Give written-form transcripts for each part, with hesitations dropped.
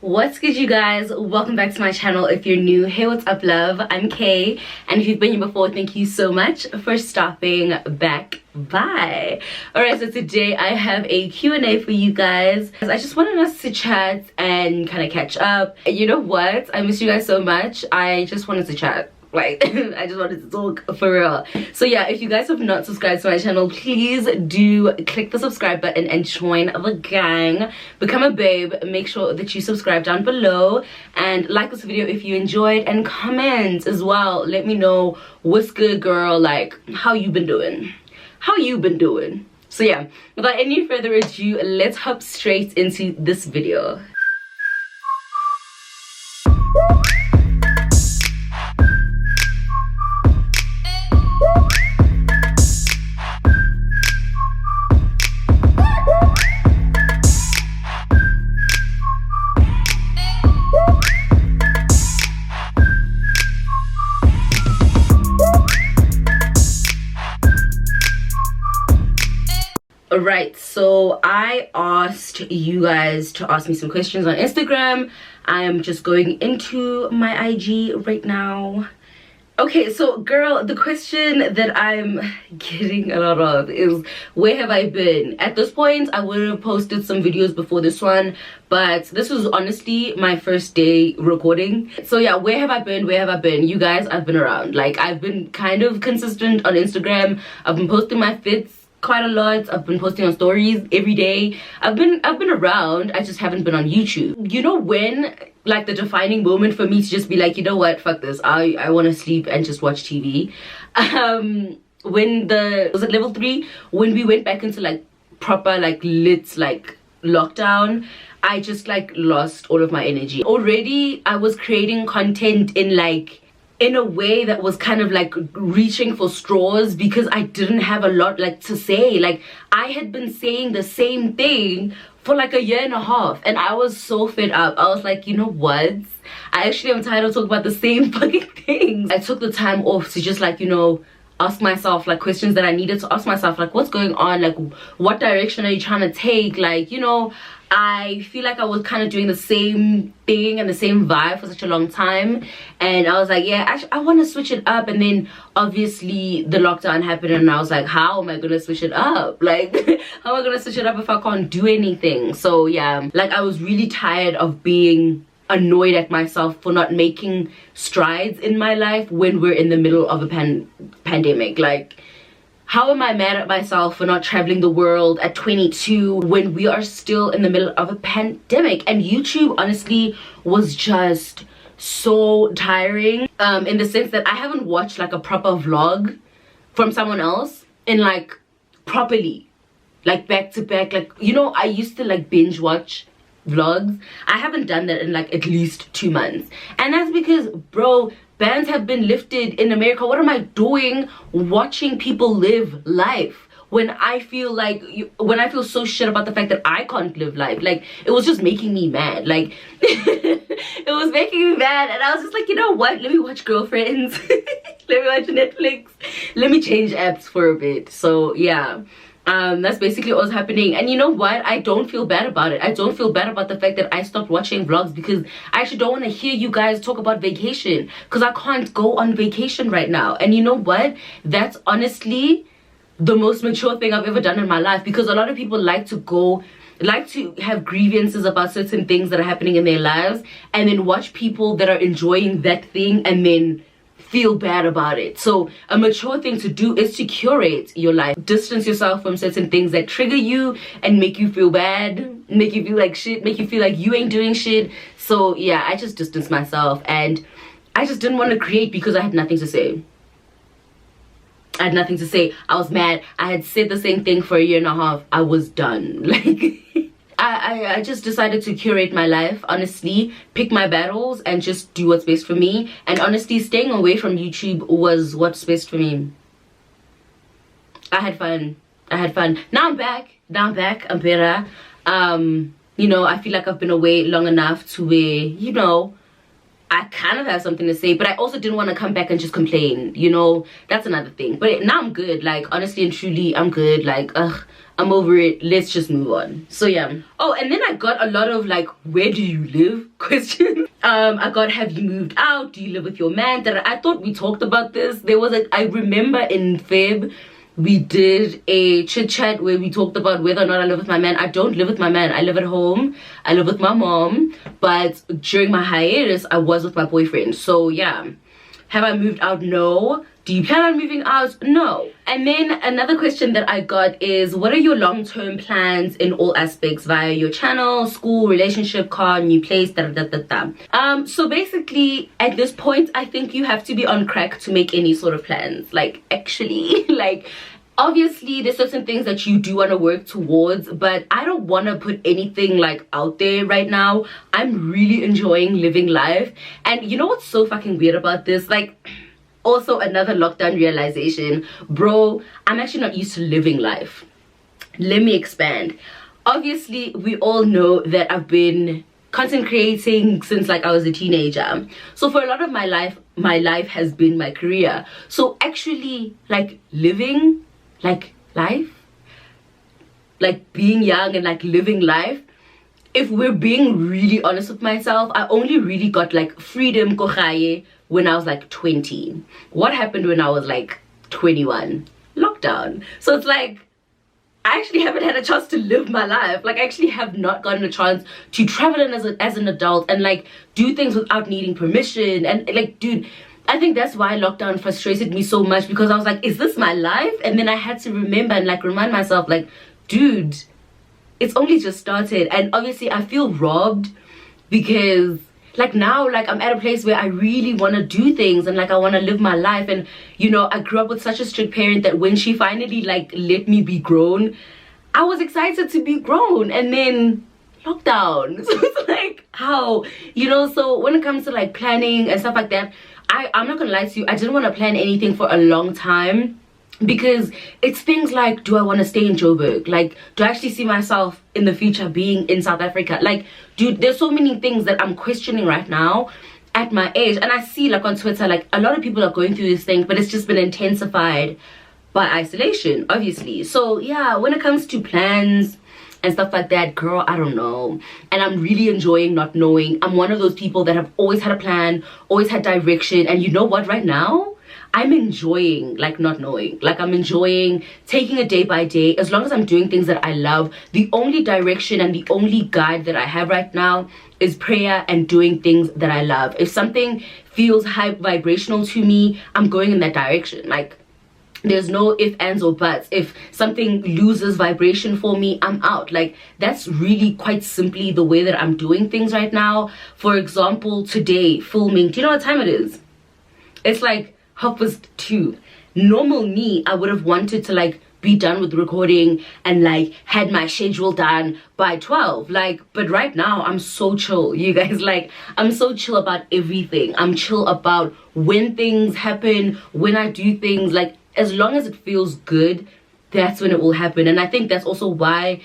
What's good, you guys? Welcome back to my channel. If you're new, hey, what's up, love? I'm Kay, and if you've been here before, thank you so much for stopping back by. Alright, so today I have a Q&A for you guys. I just wanted us to chat and kind of catch up. You know what? I miss you guys so much. I just wanted to chat. Like, I just wanted to talk for real. So yeah, if you guys have not subscribed to my channel, please do click the subscribe button and join the gang. Become a babe. Make sure that you subscribe down below and like this video if you enjoyed, and comment as well. Let me know what's good, girl. Like, how you been doing? So yeah, without any further ado, let's hop straight into this video. Alright, so I asked you guys to ask me some questions on Instagram. I am just going into my IG right now. Okay, so girl, the question that I'm getting a lot of is, where have I been? At this point, I would have posted some videos before this one, but this was honestly my first day recording. So yeah, where have I been? You guys, I've been around. Like, I've been kind of consistent on Instagram. I've been posting my fits quite a lot. I've been posting on stories every day. I've been around. I just haven't been on YouTube. You know when, like, the defining moment for me to just be like, you know what, fuck this, I want to sleep and just watch TV, when was it level 3, when we went back into like proper like lit like lockdown, I just like lost all of my energy. Already I was creating content in a way that was kind of like reaching for straws because I didn't have a lot like to say. Like, I had been saying the same thing for like a year and a half, and I was so fed up. I was like, you know what, I actually am tired of talking about the same fucking things. I took the time off to just like, you know, ask myself like questions that I needed to ask myself, like, what's going on, like, what direction are you trying to take? Like, you know, I feel like I was kind of doing the same thing and the same vibe for such a long time, and I was like, yeah, actually I want to switch it up. And then obviously the lockdown happened, and I was like, how am I gonna switch it up? Like, how am I gonna switch it up if I can't do anything? So yeah, like, I was really tired of being annoyed at myself for not making strides in my life when we're in the middle of a pandemic. Like, how am I mad at myself for not traveling the world at 22 when we are still in the middle of a pandemic? And YouTube honestly was just so tiring, in the sense that I haven't watched like a proper vlog from someone else in like properly, like back to back. Like, you know, I used to like binge watch vlogs. I haven't done that in like at least 2 months, and that's because, bro, bans have been lifted in America. What am I doing watching people live life when I feel like, when I feel so shit about the fact that I can't live life? Like, it was just making me mad. Like, it was making me mad, and I was just like, you know what, let me watch Girlfriends. Let me watch Netflix. Let me change apps for a bit. So yeah, that's basically what was happening. And you know what, I don't feel bad about it. I don't feel bad about the fact that I stopped watching vlogs, because I actually don't want to hear you guys talk about vacation, because I can't go on vacation right now. And you know what, that's honestly the most mature thing I've ever done in my life, because a lot of people like to have grievances about certain things that are happening in their lives, and then watch people that are enjoying that thing and then feel bad about it. So a mature thing to do is to curate your life. Distance yourself from certain things that trigger you and make you feel bad, make you feel like shit, make you feel like you ain't doing shit. So yeah, I just distanced myself, and I just didn't want to create because I had nothing to say. I had nothing to say. I was mad. I had said the same thing for a year and a half. I was done. Like, I just decided to curate my life, honestly, pick my battles and just do what's best for me. And honestly, staying away from YouTube was what's best for me. I had fun. Now I'm back. I'm better. You know, I feel like I've been away long enough to where, you know, I kind of have something to say, but I also didn't want to come back and just complain, you know. That's another thing. But now I'm good, like, honestly and truly, I'm good. Like, I'm over it. Let's just move on. So yeah. Oh, and then I got a lot of like, where do you live questions. I got, have you moved out? Do you live with your man? I thought we talked about this. There was I remember in Feb we did a chit chat where we talked about whether or not I live with my man. I don't live with my man. I live at home. I live with my mom. But during my hiatus, I was with my boyfriend. So yeah. Have I moved out? No. Do you plan on moving out? No. And then another question that I got is, what are your long-term plans in all aspects via your channel, school, relationship, car, new place, da da da da. So basically at this point I think you have to be on crack to make any sort of plans. Like, actually, like, obviously there's certain things that you do want to work towards, but I don't want to put anything like out there right now. I'm really enjoying living life. And you know what's so fucking weird about this? Like, also another lockdown realization, bro, I'm actually not used to living life. Let me expand. Obviously we all know that I've been content creating since like I was a teenager. So for a lot of my life has been my career. So actually like living like life, like being young and like living life, if we're being really honest with myself, I only really got like freedom kogaye when I was like 20. What happened when I was like 21? Lockdown. So it's like I actually haven't had a chance to live my life. Like, I actually have not gotten a chance to travel in as an adult and like do things without needing permission. And like, dude, I think that's why lockdown frustrated me so much, because I was like, is this my life? And then I had to remember and like remind myself, like, dude, it's only just started. And obviously I feel robbed because like now, like, I'm at a place where I really want to do things and like I want to live my life. And you know, I grew up with such a strict parent that when she finally like let me be grown, I was excited to be grown. And then lockdown. So it's like, how, you know? So when it comes to like planning and stuff like that, I'm not gonna lie to you, I didn't want to plan anything for a long time, because it's things like, do I want to stay in Joburg? Like, do I actually see myself in the future being in South Africa? Like, dude, there's so many things that I'm questioning right now at my age. And I see like on Twitter, like a lot of people are going through this thing, but it's just been intensified by isolation, obviously. So yeah, when it comes to plans and stuff like that, girl, I don't know. And I'm really enjoying not knowing. I'm one of those people that have always had a plan, always had direction. And you know what, right now I'm enjoying like not knowing. Like, I'm enjoying taking it day by day, as long as I'm doing things that I love. The only direction and the only guide that I have right now is prayer and doing things that I love. If something feels high vibrational to me, I'm going in that direction. Like, there's no ifs, ands, or buts. If something loses vibration for me, I'm out. Like, that's really quite simply the way that I'm doing things right now. For example, today filming, do you know what time it is? It's like 2:30. Normal me, I would have wanted to like be done with recording and like had my schedule done by 12. Like, but right now I'm so chill, you guys. Like, I'm so chill about everything. I'm chill about when things happen, when I do things. Like, as long as it feels good, that's when it will happen. And I think that's also why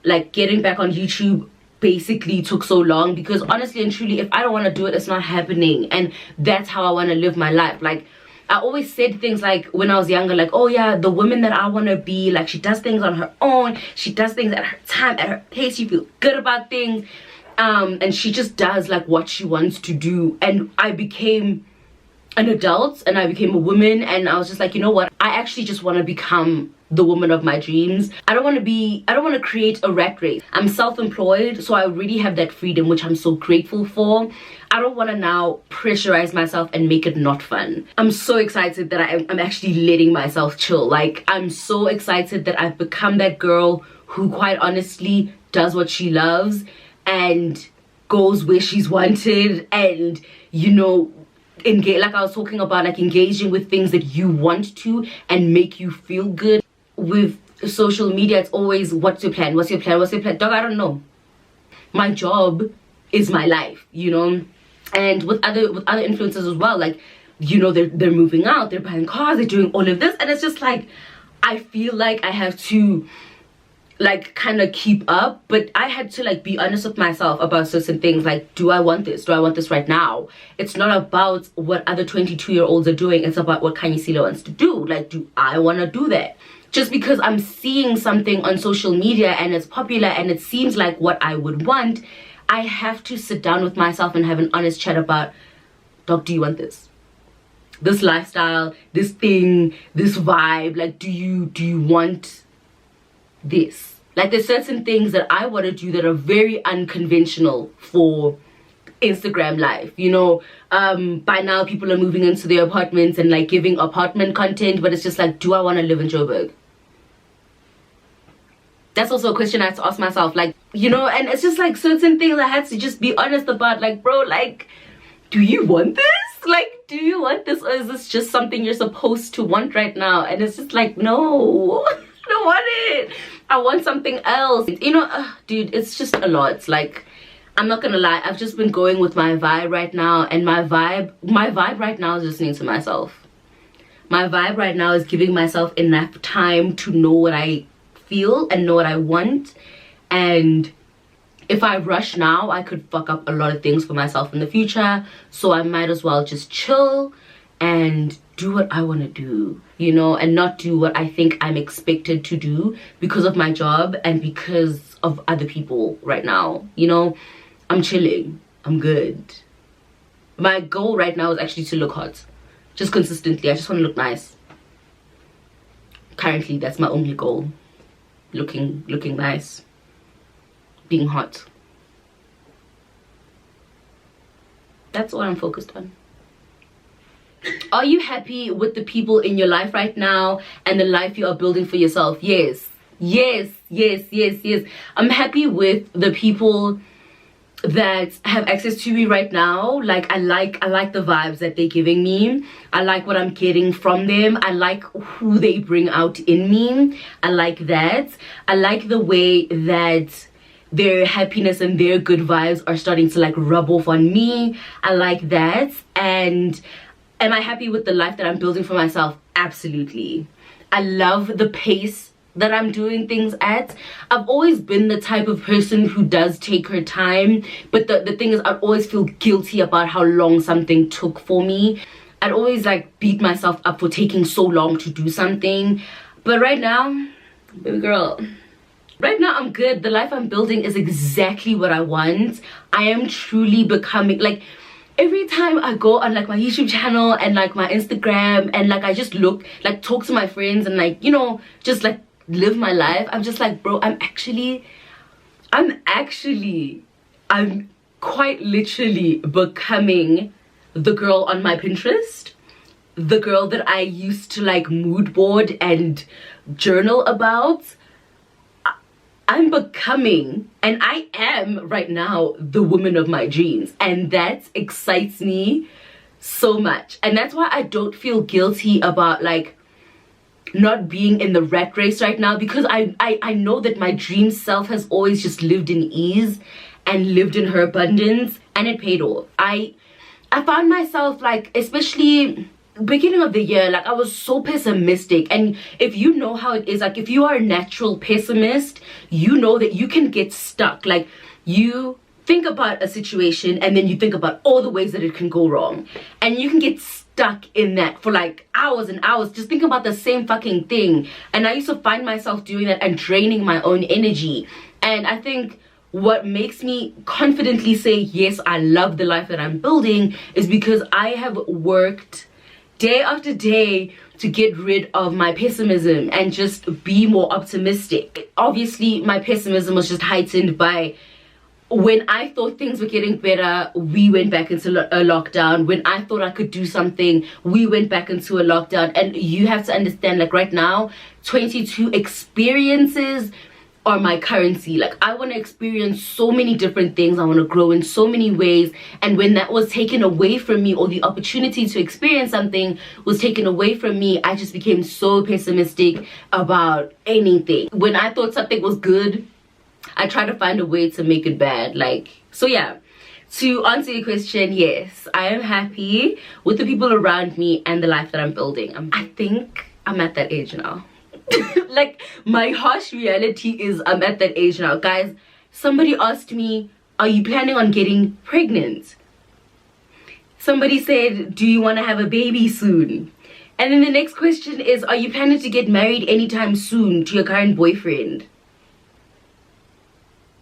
like getting back on YouTube basically took so long, because honestly and truly, if I don't want to do it, it's not happening. And that's how I want to live my life. Like, I always said things like when I was younger, like, oh yeah, the woman that I want to be, like, she does things on her own, she does things at her time, at her pace, she feels good about things, and she just does like what she wants to do. And I became an adult and I became a woman, and I was just like, you know what, I actually just want to become the woman of my dreams. I don't want to create a rat race. I'm self-employed, so I already have that freedom, which I'm so grateful for. I don't want to now pressurize myself and make it not fun. I'm so excited that I'm actually letting myself chill. Like, I'm so excited that I've become that girl who quite honestly does what she loves and goes where she's wanted, and you know, engage, like I was talking about, like engaging with things that you want to and make you feel good. With social media, it's always, what's your plan, what's your plan, what's your plan? Dog, I don't know. My job is my life, you know. And with other influencers as well, like, you know, they're moving out, they're buying cars, they're doing all of this, and it's just like, I feel like I have to like kind of keep up, but I had to like be honest with myself about certain things. Like, do I want this? Do I want this right now? It's not about what other 22-year-olds are doing. It's about what Kanye Sila wants to do. Like, do I want to do that? Just because I'm seeing something on social media and it's popular and it seems like what I would want, I have to sit down with myself and have an honest chat about, dog, do you want this? This lifestyle, this thing, this vibe, like, do you want this? Like, there's certain things that I want to do that are very unconventional for Instagram life, you know. By now people are moving into their apartments and like giving apartment content, but it's just like, do I want to live in Joburg? That's also a question I had to ask myself, like, you know. And it's just like certain things I had to just be honest about, like, bro, like, do you want this? Like, do you want this, or is this just something you're supposed to want right now? And it's just like, no, I don't want it. I want something else, you know. Dude, it's just a lot. Like, I'm not gonna lie, I've just been going with my vibe right now, and my vibe right now is listening to myself. My vibe right now is giving myself enough time to know what I feel and know what I want. And if I rush now, I could fuck up a lot of things for myself in the future. So I might as well just chill and do what I want to do, you know, and not do what I think I'm expected to do because of my job and because of other people right now, you know. I'm chilling. I'm good. My goal right now is actually to look hot. Just consistently. I just want to look nice. Currently, that's my only goal. Looking nice. Being hot. That's all I'm focused on. Are you happy with the people in your life right now and the life you are building for yourself? Yes. Yes. Yes. Yes. Yes. I'm happy with the people that have access to me right now. Like, I like the vibes that they're giving me. I like what I'm getting from them. I like who they bring out in me. I like that. I like the way that their happiness and their good vibes are starting to like rub off on me. I like that. And am I happy with the life that I'm building for myself? Absolutely. I love the pace that I'm doing things at. I've always been the type of person who does take her time, but the thing is, I'd always feel guilty about how long something took for me. I'd always like beat myself up for taking so long to do something. But right now, baby girl, right now I'm good. The life I'm building is exactly what I want. I am truly becoming, like, every time I go on like my YouTube channel and like my Instagram and like I just look, like, talk to my friends and like, you know, just like live my life, I'm just like, bro, I'm quite literally becoming the girl on my Pinterest, the girl that I used to like mood board and journal about. I'm becoming, and I am right now, the woman of my dreams, and that excites me so much. And that's why I don't feel guilty about like not being in the rat race right now, because I know that my dream self has always just lived in ease and lived in her abundance, and it paid off. I found myself, like, especially beginning of the year, like, I was so pessimistic. And if you know how it is, like, if you are a natural pessimist, you know that you can get stuck. Like, you think about a situation and then you think about all the ways that it can go wrong, and you can get stuck in that for like hours and hours, just thinking about the same fucking thing. And I used to find myself doing that and draining my own energy. And I think what makes me confidently say, yes, I love the life that I'm building, is because I have worked day after day to get rid of my pessimism and just be more optimistic. Obviously, my pessimism was just heightened by when I thought things were getting better, we went back into a lockdown. When I thought I could do something, we went back into a lockdown. And you have to understand, like, right now, 22 experiences are my currency. Like, I want to experience so many different things. I want to grow in so many ways. And when that was taken away from me, or the opportunity to experience something was taken away from me, I just became so pessimistic about anything. When I thought something was good, I try to find a way to make it bad. Like, so yeah, to answer your question, yes, I am happy with the people around me and the life that I'm building. I think I'm at that age now. Like, my harsh reality is I'm at that age now. Guys, somebody asked me, are you planning on getting pregnant? Somebody said, do you want to have a baby soon? And then the next question is, are you planning to get married anytime soon to your current boyfriend?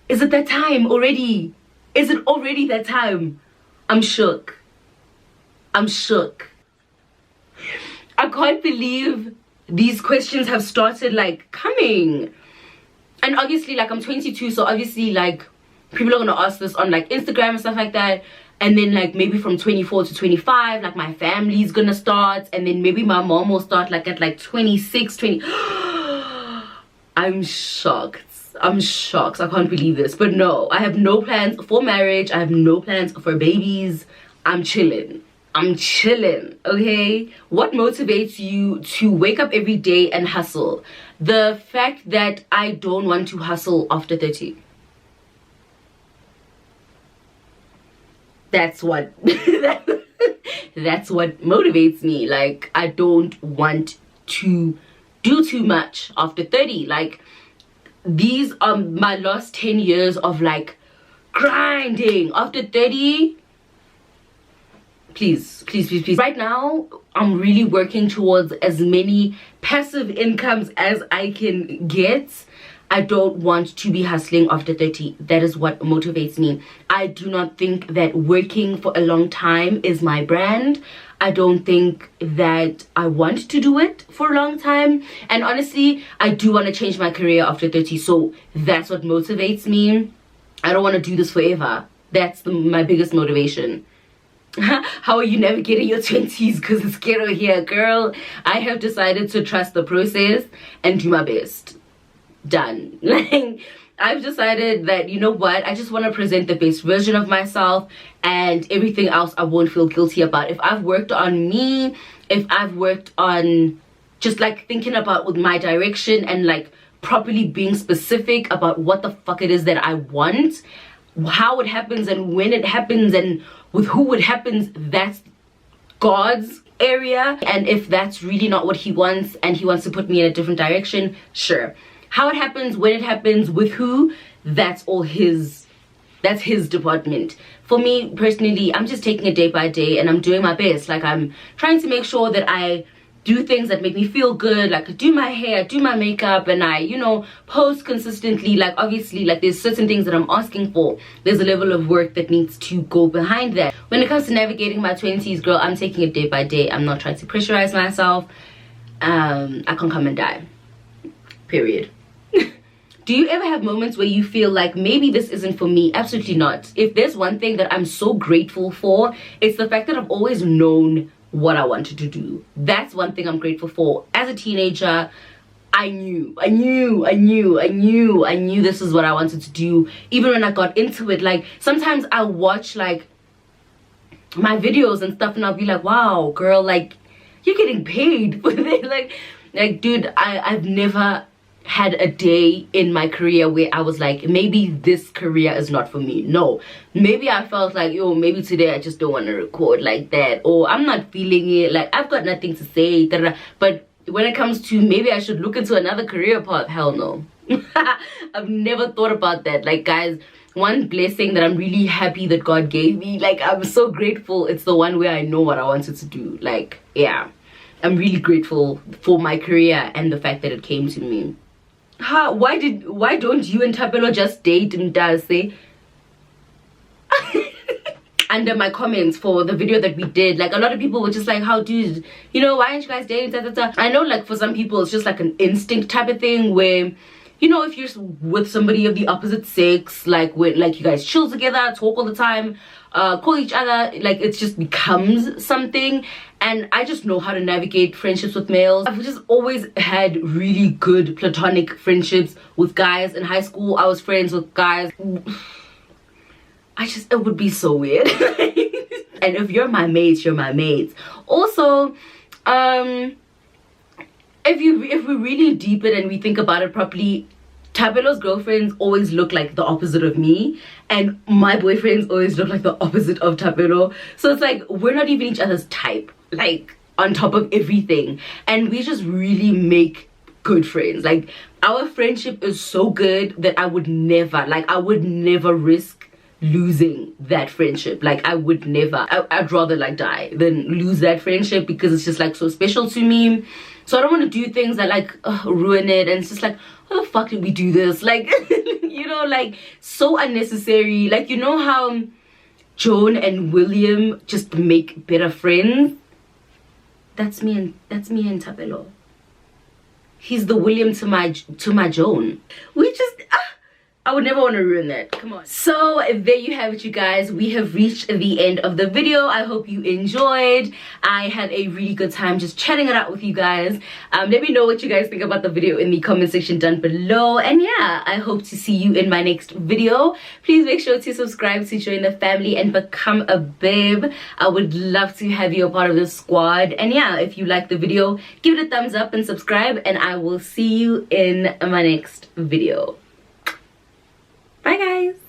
Is it that time already? Is it already that time? I'm shook. I'm shook. I can't believe these questions have started like coming. And obviously, like, I'm 22, so obviously, like, people are gonna ask this on like Instagram and stuff like that. And then like maybe from 24 to 25, like, my family's gonna start, and then maybe my mom will start like at like 26, 20. I'm shocked. I'm shocked. I can't believe this. But no, I have no plans for marriage. I have no plans for babies. I'm chilling. I'm chilling, okay? What motivates you to wake up every day and hustle? The fact that I don't want to hustle after 30. That's what that's what motivates me. Like, I don't want to do too much after 30. Like, these are my last 10 years of like grinding. After 30, please, please, please, please. Right now, I'm really working towards as many passive incomes as I can get. I don't want to be hustling after 30. That is what motivates me. I do not think that working for a long time is my brand. I don't think that I want to do it for a long time. And honestly, I do want to change my career after 30. So that's what motivates me. I don't want to do this forever. That's my biggest motivation. How are you navigating your 20s? Because it's ghetto here, girl. I have decided to trust the process and do my best. Done. Like, I've decided that, you know what, I just want to present the best version of myself, and everything else I won't feel guilty about. If I've worked on me, if I've worked on just like thinking about with my direction and like properly being specific about what the fuck it is that I want, how it happens and when it happens and with who it happens, that's God's area. And if that's really not what he wants and he wants to put me in a different direction, sure. How it happens, when it happens, with who, that's all his, that's his department. For me personally, I'm just taking it day by day and I'm doing my best. Like, I'm trying to make sure that I do things that make me feel good. Like, I do my hair, I do my makeup, and I, you know, post consistently. Like, obviously, like, there's certain things that I'm asking for. There's a level of work that needs to go behind that. When it comes to navigating my 20s, girl, I'm taking it day by day. I'm not trying to pressurize myself. I can come and die. Period. Do you ever have moments where you feel like maybe this isn't for me? Absolutely not. If there's one thing that I'm so grateful for, it's the fact that I've always known what I wanted to do. That's one thing I'm grateful for. As a teenager, I knew this is what I wanted to do. Even when I got into it, like, sometimes I watch like my videos and stuff and I'll be like, wow, girl, like, you're getting paid for this. Like, dude, I've never had a day in my career where I was like, maybe this career is not for me. No, maybe I felt like, yo, maybe today I just don't want to record like that, or I'm not feeling it, like I've got nothing to say, but when it comes to maybe I should look into another career path, hell no. I've never thought about that. Like, guys, one blessing that I'm really happy that God gave me, like, I'm so grateful, it's the one where I know what I wanted to do. Like, yeah, I'm really grateful for my career and the fact that it came to me. Why don't you and Tapelo just date and say? Under my comments for the video that we did, like, a lot of people were just like, how dude, you know, why aren't you guys dating, I know, like, for some people it's just like an instinct type of thing where, you know, if you're with somebody of the opposite sex, like, when, like, you guys chill together, talk all the time, call each other, like, it just becomes something. And I just know how to navigate friendships with males. I've just always had really good platonic friendships with guys. In high school, I was friends with guys. It would be so weird. And if you're my mates, you're my mates. Also, if we really deep it and we think about it properly, Tabelo's girlfriends always look like the opposite of me, and my boyfriends always look like the opposite of Tabelo. So it's like, we're not even each other's type, like, on top of everything. And we just really make good friends. Like, our friendship is so good that I would never risk losing that friendship. Like, I would never. I'd rather like die than lose that friendship, because it's just like so special to me. So I don't want to do things that like ruin it, and it's just like, why the fuck did we do this? Like, you know, like, so unnecessary. Like, you know how Joan and William just make better friends? That's me and Tabelo. He's the William to my Joan. We just I would never want to ruin that. Come on. So there you have it, you guys. We have reached the end of the video. I hope you enjoyed. I had a really good time just chatting it out with you guys. Let me know what you guys think about the video in the comment section down below. And yeah, I hope to see you in my next video. Please make sure to subscribe to join the family and become a babe. I would love to have you a part of the squad. And yeah, if you like the video, give it a thumbs up and subscribe, and I will see you in my next video. Bye guys.